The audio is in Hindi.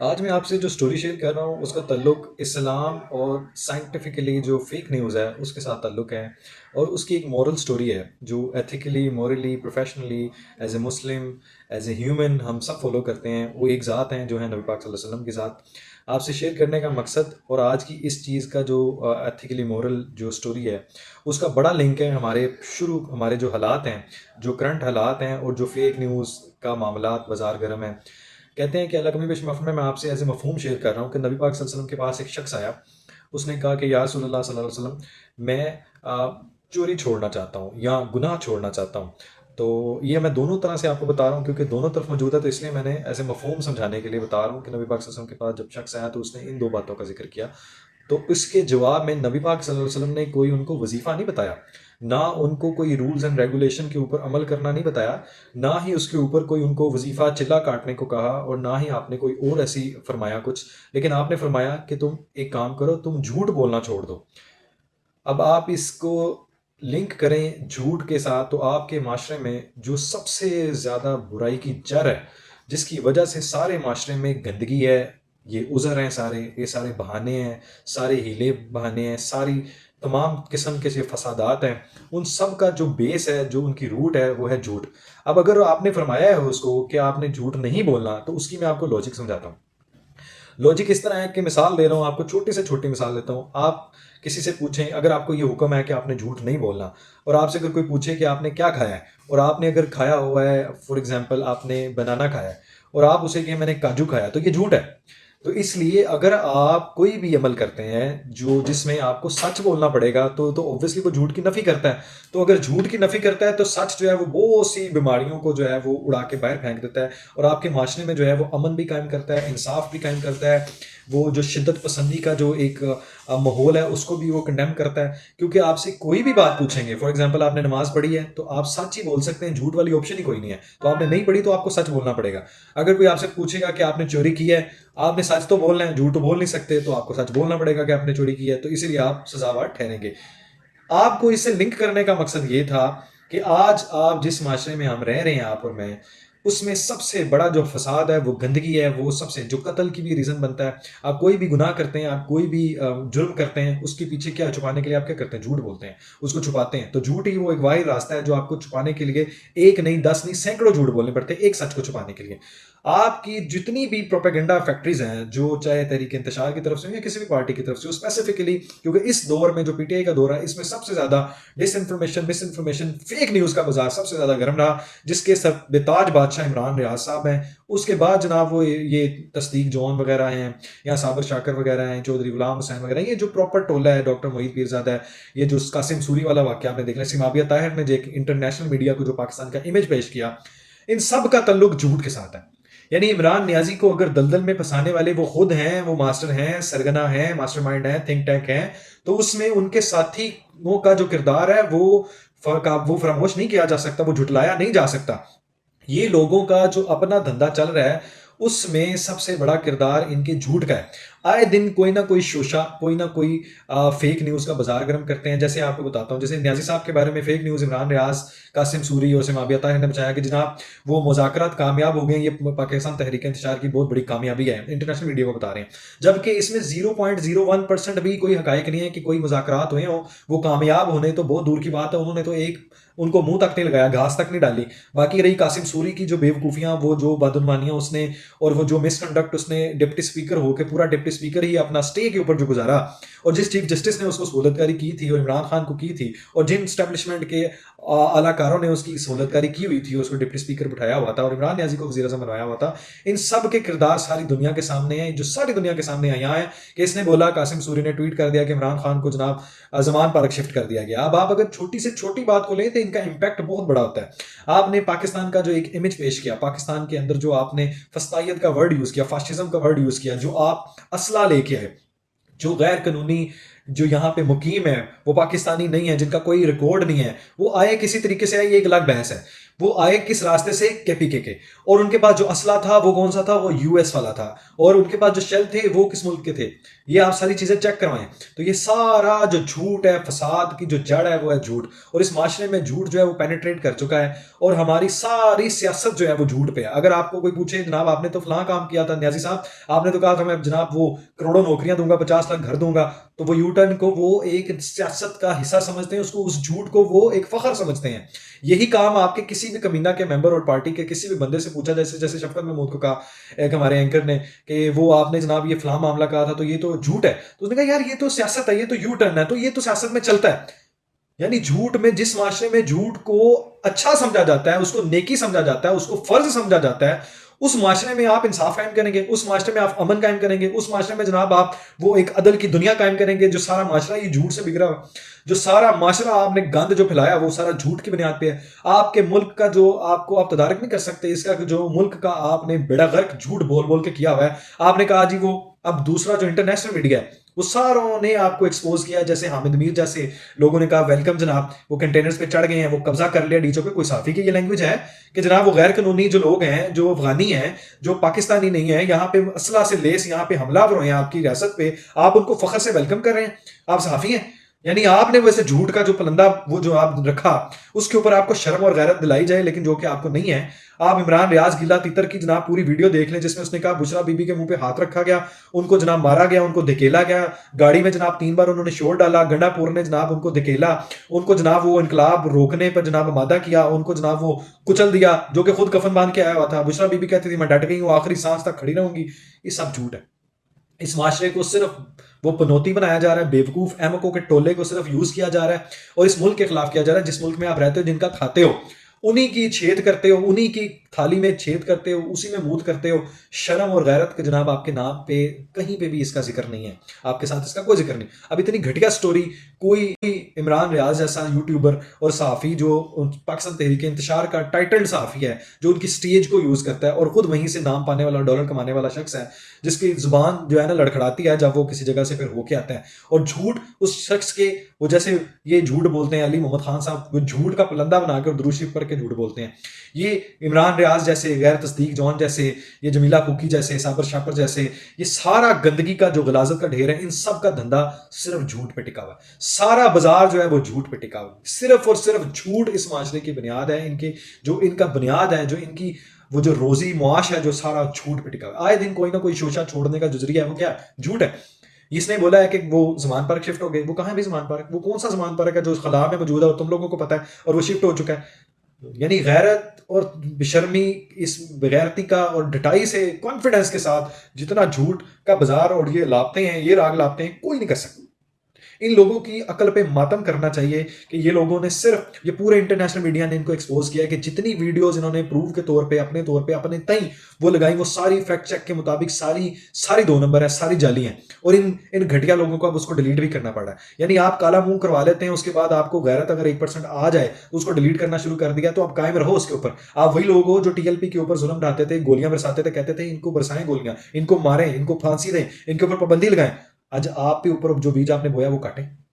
आज मैं आपसे जो स्टोरी शेयर कर रहा हूँ उसका ताल्लुक इस्लाम और साइंटिफिकली जो फेक न्यूज़ है उसके साथ ताल्लुक है। और उसकी एक मॉरल स्टोरी है जो ethically, morally, professionally, as a Muslim, as a human हम सब फॉलो करते हैं। वो एक ज़ात हैं जो है नबी पाक सल्लल्लाहु अलैहि वसल्लम के साथ। आपसे शेयर करने का मकसद और आज की इस चीज़ का जो एथिकली मॉरल जो स्टोरी है उसका बड़ा लिंक है हमारे जो हालात हैं, जो करंट हालात हैं और जो फेक न्यूज़ का मामला बाजार गर्म है। कहते हैं कि अल्लाह कमी बेश मफ़हूम में मैं आपसे एज़ ए मफ़हूम शेयर कर रहा हूँ कि नबी पाक सल्लल्लाहु अलैहि वसल्लम के पास एक शख्स आया। उसने कहा कि या रसूलल्लाह सल्लल्लाहु अलैहि वसल्लम, मैं चोरी छोड़ना चाहता हूँ या गुनाह छोड़ना चाहता हूँ। तो ये मैं दोनों तरह से आपको बता रहा हूँ क्योंकि दोनों तरफ मौजूद है, तो इसलिए मैंने एज़ ए मफ़हूम समझाने के लिए बता रहा हूँ कि नबी पाक सल्लल्लाहु अलैहि वसल्लम के पास जब शख्स आया तो उसने इन 2 बातों का ज़िक्र किया। तो इसके जवाब में नबी पाक सल्लल्लाहु अलैहि वसल्लम ने कोई उनको वजीफ़ा नहीं बताया, ना उनको कोई रूल्स एंड रेगुलेशन के ऊपर अमल करना नहीं बताया, ना ही उसके ऊपर कोई उनको वजीफ़ा चिल्ला काटने को कहा, और ना ही आपने कोई और ऐसी फरमाया कुछ। लेकिन आपने फरमाया कि तुम एक काम करो, तुम झूठ बोलना छोड़ दो। अब आप इसको लिंक करें झूठ के साथ, तो आपके माशरे में जो सबसे ज़्यादा बुराई की जड़ है, जिसकी वजह से सारे माशरे में गंदगी है, ये उज़र हैं सारे, ये सारे बहाने हैं, सारे हीले बहाने हैं, सारी तमाम किस्म के जो फसादात हैं, उन सब का जो बेस है, जो उनकी रूट है, वो है झूठ। अब अगर आपने फरमाया है उसको कि आपने झूठ नहीं बोलना, तो उसकी मैं आपको लॉजिक समझाता हूँ। लॉजिक इस तरह है कि मिसाल दे रहा हूँ आपको, छोटी से छोटी मिसाल देता हूँ। आप किसी से पूछें, अगर आपको ये हुक्म है कि आपने झूठ नहीं बोलना, और आपसे अगर कोई पूछे कि आपने क्या खाया है, और आपने अगर खाया हुआ है, फॉर एग्जांपल आपने बनाना खाया है, और आप उसे कहें मैंने काजू खाया, तो ये झूठ है। तो इसलिए अगर आप कोई भी अमल करते हैं जो जिसमें आपको सच बोलना पड़ेगा, तो ऑब्वियसली वो झूठ की नफ़ी करता है। तो अगर झूठ की नफ़ी करता है तो सच जो है वो बहुत सी बीमारियों को जो है वो उड़ा के बाहर फेंक देता है, और आपके माशरे में जो है वो अमन भी कायम करता है, इंसाफ भी कायम करता है। वो जो शिद्दत पसंदी का जो एक माहौल है उसको भी वो कंडेम करता है, क्योंकि आपसे कोई भी बात पूछेंगे, फॉर एग्जांपल आपने नमाज पढ़ी है तो आप सच ही बोल सकते हैं, झूठ वाली ऑप्शन ही कोई नहीं है। तो आपने नहीं पढ़ी तो आपको सच बोलना पड़ेगा। अगर कोई आपसे पूछेगा कि आपने चोरी की है, आपने सच तो बोलना है, झूठ तो बोल नहीं सकते, तो आपको सच बोलना पड़ेगा कि आपने चोरी की है, तो इसीलिए आप सजावार ठहरेंगे। आपको इससे लिंक करने का मकसद ये था कि आज आप जिस माशरे में हम रह रहे हैं, आप और मैं, उसमें सबसे बड़ा जो फसाद है वो गंदगी है, वो सबसे जो कत्ल की भी रीज़न बनता है। आप कोई भी गुनाह करते हैं, आप कोई भी जुर्म करते हैं, उसके पीछे क्या छुपाने के लिए आप क्या करते हैं? झूठ बोलते हैं, उसको छुपाते हैं। तो झूठ ही वो एक वाहिद रास्ता है जो आपको छुपाने के लिए एक नहीं, 10 नहीं, सैकड़ों झूठ बोलने पड़ते हैं एक सच को छुपाने के लिए। आपकी जितनी भी प्रोपेगेंडा फैक्ट्रीज हैं, जो चाहे तहरीक इंतशार की तरफ से हो या किसी भी पार्टी की तरफ से, स्पेसिफिकली क्योंकि इस दौर में जो पीटीआई का दौर है, इसमें सबसे ज्यादा disinformation, miss information, fake news का बाजार सबसे ज्यादा गर्म रहा, जिसके सब बेताज बादशाह इमरान रियाज साहब हैं। उसके बाद जनाब वो ये तस्दीक जॉन वगैरह हैं, या साबिर शाकर वगैरह हैं, चौधरी गुलाम हुसैन वगैरह, ये जो प्रॉपर टोला है, डॉक्टर मोहित पीरजादा है, ये जो कासिम सूरी वाला वाक्य आपने देख लिया, सिमाबिया ताहिर ने जो एक इंटरनेशनल मीडिया को जो पाकिस्तान का इमेज पेश किया, इन सब का तल्लुक झूठ के साथ है। यानी इमरान नियाजी को अगर दलदल में फंसाने वाले वो खुद हैं, वो मास्टर हैं, सरगना हैं, मास्टरमाइंड हैं, थिंक टैंक हैं, तो उसमें उनके साथियों का जो किरदार है वो फरामोश नहीं किया जा सकता, वो झुटलाया नहीं जा सकता। ये लोगों का जो अपना धंधा चल रहा है, उसमें सबसे बड़ा किरदार इनके झूठ का है। आए दिन कोई ना कोई शोशा, कोई ना कोई फेक न्यूज़ का बाजार गर्म करते हैं। जैसे आपको बताता हूँ, जैसे न्याजी साहब के बारे में फेक न्यूज़ इमरान रियाज, कासिम सूरी और सिमाबिया ताहिर ने बताया कि जनाब वो मुज़ाकरात कामयाब हो गए, ये पाकिस्तान तहरीक इंतशार की बहुत बड़ी कामयाबी है, इंटरनेशनल मीडिया को बता रहे हैं। जबकि इसमें 0.01% भी कोई हकायक नहीं है कि कोई मुज़ाकरात हुए हों। वो कामयाब होने तो बहुत दूर की बात है, उन्होंने तो एक उनको मुंह तक नहीं लगाया, घास तक नहीं डाली। बाकी रही कासिम सूरी की जो बेवकूफ़ियाँ, वो जो बदउनवानियाँ उसने, और वो जो मिसकंडक्ट उसने डिप्टी स्पीकर होकर, पूरा डिप्टी स्पीकर ही अपना स्टे के ऊपर जो गुजारा, और जिस चीफ जस्टिस ने उसको सहूलतकारी की थी और इमरान खान को की थी, और जिन स्टैब्लिशमेंट के अलाकारों ने उसकी सहूलतकारी की हुई थी, उसको डिप्टी स्पीकर बिठाया हुआ था और इमरान नियाजी को वज़ीर-ए-आज़म बनवाया हुआ था, इन सब के किरदार सारी दुनिया के सामने हैं, जो सारी दुनिया के सामने आया है कि इसने बोला, कासिम सूरी ने ट्वीट कर दिया कि इमरान खान को जनाब ज़मान पार्क शिफ्ट कर दिया गया। अब आप अगर छोटी से छोटी बात को लें तो इनका इम्पैक्ट बहुत बड़ा होता है। आपने पाकिस्तान का जो एक इमेज पेश किया, पाकिस्तान के अंदर जो आपने फस्तायत का वर्ड यूज़ किया, फाशिज्म का वर्ड यूज़ किया, जो आप असला लेके आए, जो गैर कानूनी जो यहाँ पे मुकीम है, वो पाकिस्तानी नहीं है, जिनका कोई रिकॉर्ड नहीं है, वो आए किसी तरीके से आए, ये एक अलग बहस है। वो आए किस रास्ते से, केपीके के। और उनके पास जो असला था वो कौन सा था, वो यूएस वाला था। और उनके पास जो शेल थे वो किस मुल्क के थे, ये आप सारी चीजें चेक करवाएं। तो ये सारा जो झूठ है, फसाद की जो जड़ है वो है झूठ। और इस माशरे में झूठ जो है वो पेनिट्रेट कर चुका है, और हमारी सारी सियासत जो है वो झूठ पे है। अगर आपको कोई पूछे जनाब आपने तो फलां काम किया था न्याजी साहब, आपने तो कहा था मैं जनाब वो करोड़ों नौकरियां दूंगा, 50 लाख घर दूंगा, तो वो यूटर्न को वो एक सियासत का हिस्सा समझते हैं, उसको, उस झूठ को वो एक फखर समझते हैं। यही काम आपके किसी भी कमीना के मेंबर और पार्टी के किसी भी बंदे से पूछा, जैसे जैसे शफकत महमूद को कहा एक हमारे एंकर ने कि वो आपने जनाब ये फलां मामला कहा था तो ये तो झूठ है, तो उसने कहा यार ये तो सियासत है, ये तो यू टर्न है, तो ये तो सियासत में चलता है। यानी झूठ में, जिस माशरे में झूठ को अच्छा समझा जाता है, उसको नेकी समझा जाता है, उसको फर्ज समझा जाता है, उस माशरे में आप इंसाफ कायम करेंगे, उस माशरे में आप अमन कायम करेंगे, उस माशरे में जनाब आप वो एक अदल की दुनिया कायम करेंगे। जो सारा माशरा ये झूठ से बिगड़ा हुआ, जो सारा माशरा आपने गंद जो फैलाया वो सारा झूठ की बुनियाद पे है। आपके मुल्क का जो आपको आप तदारक नहीं कर सकते, इसका जो मुल्क का आपने बेड़ा गर्क झूठ बोल बोल के किया हुआ है। आपने कहा जी वो, अब दूसरा जो इंटरनेशनल मीडिया है वो सारों ने आपको एक्सपोज किया, जैसे हामिद मीर जैसे लोगों ने कहा वेलकम जनाब, वो कंटेनर्स पे चढ़ गए हैं, वो कब्जा कर लिया डीचो पे। कोई साफी की ये लैंग्वेज है कि जनाब वो गैर कानूनी जो लोग हैं, जो अफगानी हैं, जो पाकिस्तानी नहीं है, यहाँ पे असला से लेस यहाँ पे हमलावर हैं आपकी रियासत पे, आप उनको फखर से वेलकम कर रहे हैं, आप सहाफी हैं? यानी आपने वैसे झूठ का जो पलंदा वो जो आप रखा, उसके ऊपर आपको शर्म और गैरत दिलाई जाए, लेकिन जो कि आपको नहीं है। आप इमरान रियाज गिला तितर की जनाब पूरी वीडियो देख लें, जिसमें उसने कहा बुशरा बीबी के मुंह पे हाथ रखा गया, उनको जनाब मारा गया, उनको धकेला गया, गाड़ी में जनाब 3 बार उन्होंने शोर डाला, गंडापुर ने जनाब उनको धकेला, उनको जनाब वो इनकलाब रोकने पर जनाब आमादा किया, उनको जनाब वो कुचल दिया, जो कि खुद कफन बांध के आया हुआ था। बुशरा बीबी कहती थी मैं डट गई हूँ, आखिरी सांस तक खड़ी रहूंगी। ये सब झूठ है। इस माशरे को सिर्फ वो पनौती बनाया जा रहा है, बेवकूफ अहमकों के टोले को सिर्फ यूज किया जा रहा है, और इस मुल्क के खिलाफ किया जा रहा है। जिस मुल्क में आप रहते हो, जिनका खाते हो, उन्हीं की छेद करते हो, उन्हीं की थाली में छेद करते हो, उसी में मूत करते हो। शर्म और गैरत के जनाब आपके नाम पे कहीं पे भी इसका जिक्र नहीं है, आपके साथ इसका कोई जिक्र नहीं। अब इतनी घटिया स्टोरी कोई इमरान रियाज जैसा यूट्यूबर और सहाफ़ी जो पाकिस्तान तहरीक इंतशार का टाइटल्ड सहाफ़ी है, जो उनकी स्टेज को यूज करता है और खुद वहीं से नाम पाने वाला, डॉलर कमाने वाला शख्स है, जिसकी जुबान जो है ना लड़खड़ाती है जब वो किसी जगह से फिर होके आता है। और झूठ उस शख्स के, वो जैसे ये झूठ बोलते हैं अली मोहम्मद खान साहब, वो झूठ का पलंदा बनाकर दुरूद शरीफ पढ़ के झूठ बोलते हैं। ये इमरान रियाज जैसे, गैर तस्दीक जॉन जैसे, ये जमीला कुकी जैसे, साबर शापर जैसे, ये सारा गंदगी का जो गलाजत का ढेर है, इन सब का धंधा सिर्फ झूठ पे टिका हुआ है। सारा बाजार जो है वो झूठ पे टिका हुआ है। सिर्फ और सिर्फ झूठ इस माशरे की बुनियाद है। इनके जो इनका बुनियाद है, जो इनकी वो जो रोजी मुआश है, जो सारा झूठ पे टिका हुआ है। आए दिन कोई ना कोई शोशा छोड़ने का जो जरिया है वो क्या है? झूठ है। इसने बोला है कि वो जमान पार्क शिफ्ट हो गए, वो कहाँ है भी जमान पार्क? वो कौन सा जमान पार्क है जो खला में मौजूद है और तुम लोगों को पता है, और वो शिफ्ट हो चुका है। यानी गैरत और बेशर्मी, इस बेगैरती का और डटाई से, कॉन्फिडेंस के साथ जितना झूठ का बाजार और ये लापते हैं, ये राग लापते हैं, कोई नहीं कर सकता। इन लोगों की अकल पे मातम करना चाहिए कि ये लोगों ने सिर्फ, ये पूरे इंटरनेशनल मीडिया ने इनको एक्सपोज किया कि जितनी वीडियोस इन्होंने प्रूव के तौर पे अपने तई वो लगाई, वो सारी फैक्ट चेक के मुताबिक सारी 2 नंबर है, सारी जाली हैं। और इन घटिया लोगों को अब उसको डिलीट भी करना पड़ा है। यानी आप काला मुंह करवा लेते हैं, उसके बाद आपको गैरत अगर 1% आ जाए तो उसको डिलीट करना शुरू कर दिया, तो आप कायम रहो उसके ऊपर। आप वही लोग हो जो टीएलपी के ऊपर जुल्म ढाते थे, गोलियां बरसाते थे, कहते थे इनको बरसाएं गोलियां, इनको मारें, इनको फांसी दें, इनके ऊपर पाबंदी लगाएं। आज आप के ऊपर जो बीज आपने बोया वो काटे।